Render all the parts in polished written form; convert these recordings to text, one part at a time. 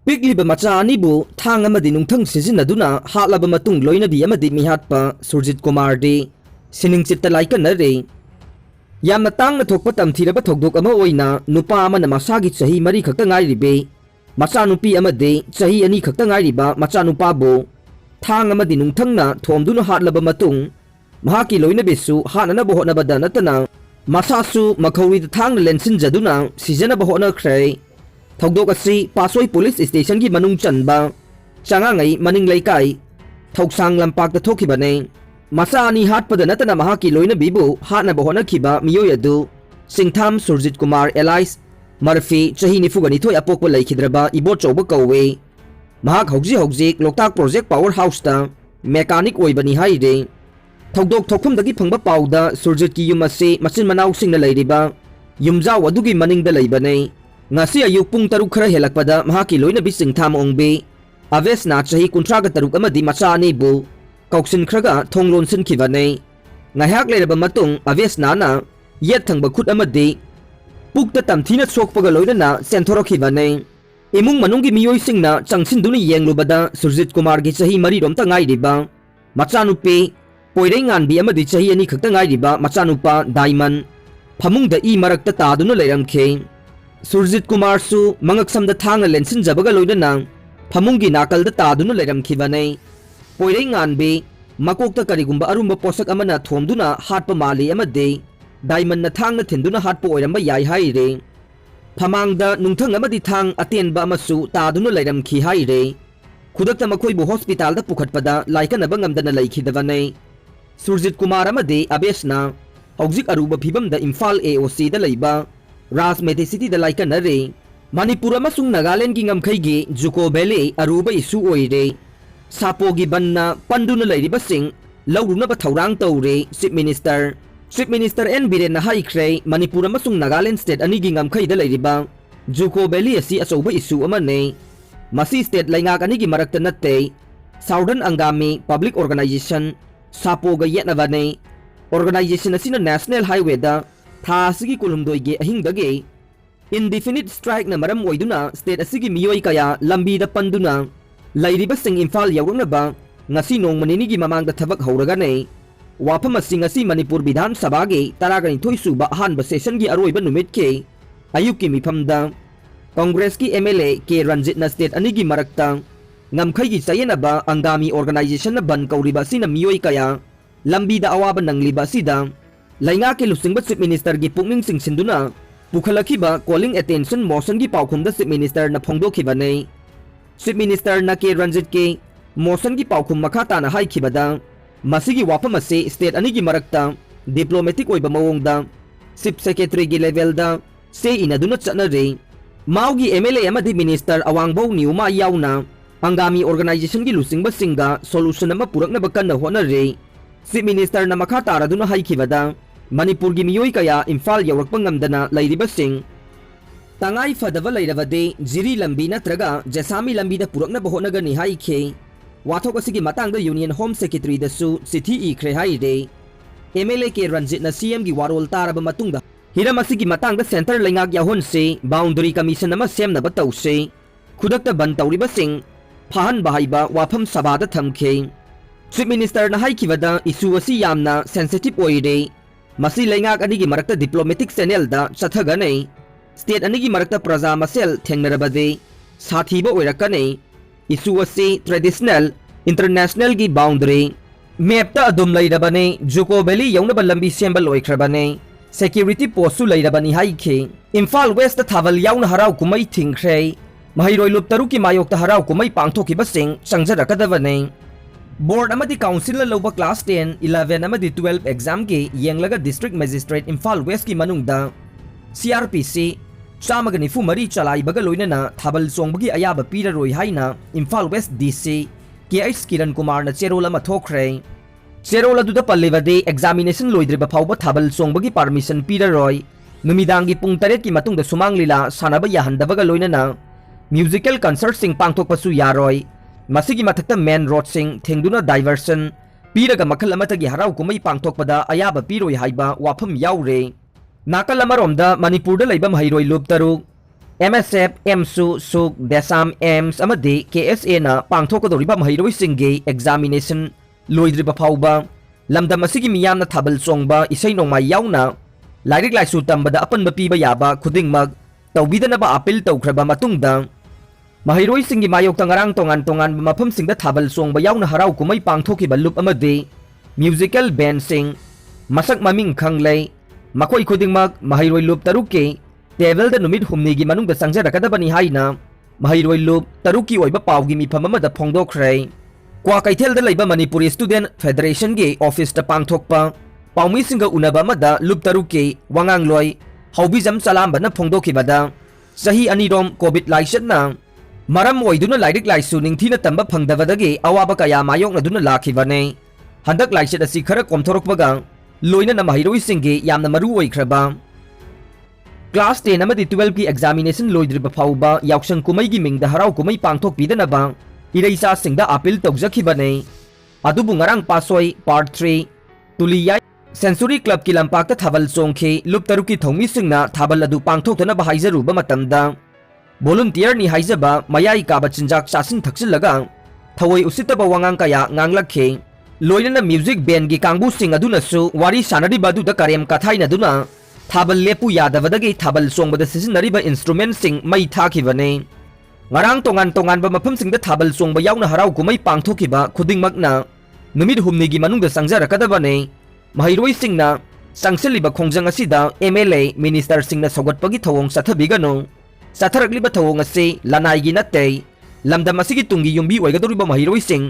Pikliba Macha anibu Thang Amadi Nungthang Sijinnaduna Hatlaba Matung Loinabi Amadi Mihatpa Surjit Kumardi Sining Chitta Laikanare Yamna Tangna Thokpa Tamthiraba Thokdok Ama Oina Nupa Amana Masagi Chahi Mari Khakta Ngairibe Macha Nupi Amade Chahi Ani Khakta Ngairiba Macha Nupabo Thang Amadi Nungthangna Thomduna Hatlaba Matung Mahaki Loinabisu Hanana Bohonabada Natana Masasu Makhawi Thang Lensinjaduna Sijinnaba Hona Kray Thokdok asi Pasoi Police Station ki manung chanba changangai maning laikai thoksang lampak ta thokibane Macha ani hatpada natana mahaki Loinabi bu hatna bohona khiba miyoi adu Singtham Surjit Kumar Elias Murphy chahi nifugani thoi apokpa laikhidraba ibot chawba kawe mahak hogji Loktak Project Power House ta mechanic oibani haide Thokdok thokhumdagi phangba pauda Surjit ki yum ase machin manaw singna leiriba yumjaw adugi maningda leibane Ngasi ayuk pung taruk khara helakpada mahaki Loinabi Singtham ongbe aves na chahi kuntraga taruk amadi Macha anibu kauksin khraga thonglon sin khibane ngahak leiraba matung aves na yet thangba khut amadi pukta tamthina sokpaga loinana senthoro khibane imung manunggi miyoi singna changsin duni yenglubada Surjit Kumar gi chahi mari rom ta ngai riba Macha nupe poirei ngan bi amadi chahi ani khakta ngai riba Macha nupa Diamond phamungda I marakta taduna leiramkhe Surjit Kumar su mangaksamda thang lensin jabaga loinana phamungi nakalda taduna leiramkhibane poirei nganbe makokta karigumba arumba posak amana thomduna hatpa mali amade Diamond na thang na thinduna hatpa oiramba yai haire phamangda Nungthang amadi thang atenba amasu taduna leiramkhi haire khudakta makhoibu hospital da pukhatpada laikanaba ngamdana leikhidavane Surjit Kumar amade abesna hauzik aruba phibamda Imphal AOC da leiba Rajmete City da laikanare Manipur amasung Nagaland gi ngamkhaigi Juko Valley aruba isu oire Sapogi banna panduna leiriba sing laurunaba thaurang taure Chief Minister N Biren na haikhrei Manipur amasung Nagaland state ani gi ngamkhai da leiriba Juko Valley asi achoba isu amane masi state laingak ani gi marakta natte Southern Angami Public Organization Sapoga yetnavane organization asina National Highway da tha asigi kulumdoige ahingdage indefinite strike na maram oiduna state asigi miyoi kaya lambi da panduna lairiba sing Imphal yawnaba ngasi nongmanini gi mamangda thabak hauraga ne wafam asing asi Manipur Bidhan Sabha ge taragani thoisuba hanba session gi aroiba numit ke ayuki mifamda Congress ki MLA ke Ranjit na state anigi marakta ngamkhai gi sayenaba Angami organization na ban kauriba sina miyoi kaya lambi da awaba nangliba sida Lainga ke lusingba Chief Minister gi pukning singsinduna pukhalakhiba calling attention motion gi paukhumda Chief Minister na phongdokhibane Chief Minister na ke Ranjit ke motion gi paukhum makhata na haikhibada masigi wafam ase state ani gi marakta diplomatic oiba mawongda Chief Secretary gi level da se inaduna chanare maugi MLA amadi Minister awangbo niuma yauna Angami organization gi lusingba singa solution ama purakna bakanna honare Chief Minister na makhata raduna haikhibada Manipur gi miyoi kaya Imphal yawrakpa ngamdana lairiba sing tangai fadava lairabade jiri lambi natraga jasami lambi da purakna bohonaga ni haikhe wathok asigi matangda Union Home Secretary da su chithi ikhre haide MLA ke Ranjit na CM gi warol taraba matungda hiram asigi matangda center laingak yahon se boundary commission ama semna ba tause khudakta ban tawriba sing phahan bahaiba wafam sabha da thamkhe Chief Minister na haikibada isu asi yamna sensitive oire masi laingak anigi marakta diplomatic channel da chathagane state anigi marakta praja masel thengnarabade sathiba oirakane isu asi traditional international gi boundary map ta adum lairabane Juko Valley yawnaba lambi sembal oikrabane security post su lairabani haikhe Imphal West ta thaval yawna harau kumai thingkhrei mahairoi lup taruki mayok ta harau kumai pangthokiba sing changjarakadavane Board amadi council la loba class 10, 11 amadi 12 exam ke yenglaga district magistrate Imphal West ki manungda CRPC chamagani fumari chalai baga loinana thabal songbagi ayaba piraroi haina Imphal West DC KH Kiran Kumar na cherola mathokre cherola duda pallevade examination loidriba phawba thabal songbagi permission piraroi numidangi pung 8 ki matungda sumang lila sanaba yahandabaga loinana musical concert sing pangthokpasu yaroi masigi mathakta main road sing thengduna diversion piraga makhal amatagi harau kumai pangthokpada ayaba piroi haiba wafam yaure nakal amaromda Manipur da leiba mahairoi lup taruk MSF MSU SUK DESAM AIMS amadi KSA na pangthokadoriba mahiroi examination loidriba phauba lamdam asigi miyamna thabal chongba isai nongmai yauna lairik laisu tambada apanba piba yaba khudingmak tawbidanaba appeal tawkhraba matungda mahiroi singi mayok tangarang tongan mafam singda thabal chongba yauna harau kumai pangthokiba loop amadi musical band sing masak maming khanglei makoi khudingmak mahiroi loop taruki table द नुमित हुमनी की मनुंग the संगजरकदबनी हाइना महिरोइ loop तरुकी ओइबा Pawgi मिफम अमदा फोंगदोखरै क्वा कैथेल द लैबा मणिपुरी स्टूडेंट फेडरेशन गे ऑफिस द पांगथोकपा पाउमी सिंग उनबा अमदा लुप तरुकी वांगांग लोय हौबिजम सलामबना फोंगदोखिबदा सही अनिरोम कोविड लाइसना मरम ओइदुना लाइरिक लाइसु निंगथीना तंबा फंगदबदगे अवाबा कया मायोकनदुना लाखिबने हंदक लाइसद असि खरा कोमथोरकबगा लोइना न महिरोइ सिंगे यामना मरु ओइख्रबा क्लास 10 अमदी 12 की एग्जामिनेशन लोइद्रिबा फाउबा याउसन कुमई की मिंगदा हराउ कुमई पांगथोक पीदनबा इरेसा सिंगदा अपील तौजखिबने अदुबु ngarang पासोई पार्ट 3 तुलिया सेंचुरी क्लब की लंपाकता थाबल चोंखे लुप तरुकी थौमी सिंगना थाबल अदु पांगथोकतनबा हाइजरुबा मतमदा वॉलंटियर नि हाइजबा मयाई काबा चिंजाक चासिन थक्सिलगा थवई उसितबा वांगांग कया nganglakhe लोइनना म्यूजिक बैंड की कांगबु सिंग अदुनसु वारी सानरिबा अदुदा करेम कथाइनदुना थाबल लेपु यादवदगी थाबल चोंबद सिजिन्नरिबा इंस्ट्रूमेंट सिंग मई थाखिबने ngarang tongan mafam singda Thabal Chongba याउना हराउ कुमई पांगथोकिबा खुदिंगमकना नुमित हुमनीगी मनुंगदा संगजरकदबने महिरोइ सिंगना संगसलिबा खोंजंग असिदा MLA मिनिस्टर सिंगना सौगटपगी थवोंग सथबिगनो सथरकलिबा थवोंग असे लनाइगी नत्ते लमदम असिगी तुंगी युंबी ओइगदोरिबा महिरोइ सिंग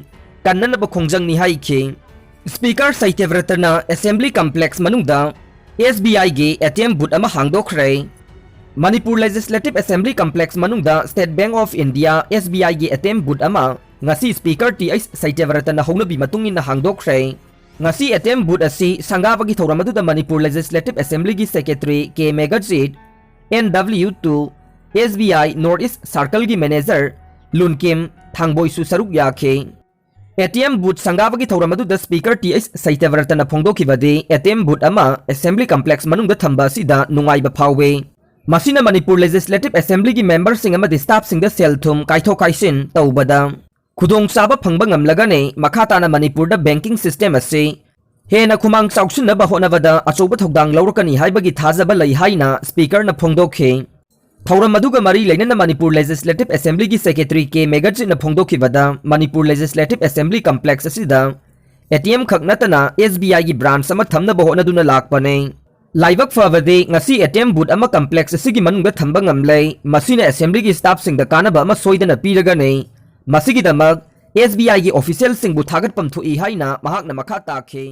कन्ननबा खोंजंग नि हाइखे स्पीकर सैत्यव्रतना असेंबली कॉम्प्लेक्स मनुंगदा SBI गे ATM बूथ अमा हांगदोखरै मणिपुर लेजिस्लेटिव असेंबली कॉम्प्लेक्स मनुंगदा State Bank of India SBI गे ATM बूथ अमा ngasi स्पीकर TH सैत्यव्रतना हौनबी मतुंगिन हांगदोखरै ngasi ATM बूथ असि संगाबगी थौरमदुदा मणिपुर लेजिस्लेटिव असेंबली गी secretary K Meghajit NW2 SBI north east circle गी मैनेजर लुनकिम थांगबोइसु सरुक याखे ATM बूथ संगाबगी थौरमदुदा स्पीकर TH सैत्यव्रतना फोंगदोखिबदि ATM बूथ अमा असेंबली कॉम्प्लेक्स मनुंगदा थंबा सिदा नुंगाइबा फावे मसिना मणिपुर लेजिस्लेटिव असेंबली की मेंबर सिंग अमदि स्टाफ सिंग द सेलथुम काइथो काइसिन तौबदा खुदोंग साबा फंगबा ngamlagane मखाताना मणिपुर द बैंकिंग सिस्टम असे हेना खुमांग चाउसिनबा होनबदा अचौबा थौदांग लौरकनी हाइबगी थाजबा लई हाइना स्पीकर न फोंगदोखे थौरम अदुगा मरी लेनना मणिपुर लेजिस्लेटिव असेंबली की सेक्रेटरी के मेगाजिट न फोंगदोखिबदा मणिपुर लेजिस्लेटिव असेंबली कॉम्प्लेक्स असिदा ATM खकनतना SBI की ब्रांच अमा थमनबा होनदुना लाकपने लाइबक फबदे ngasi ATM बूथ अमा कॉम्प्लेक्स असिगी मनुंगदा थंबा ngamlei मसिना असेंबली की स्टाफ सिंगदा कानबा अमा सोइदना पीरगने मसिगी दमक SBI की ऑफिशियल सिंगबु थागतपम थुई हाइना महाकना मखा ताखे।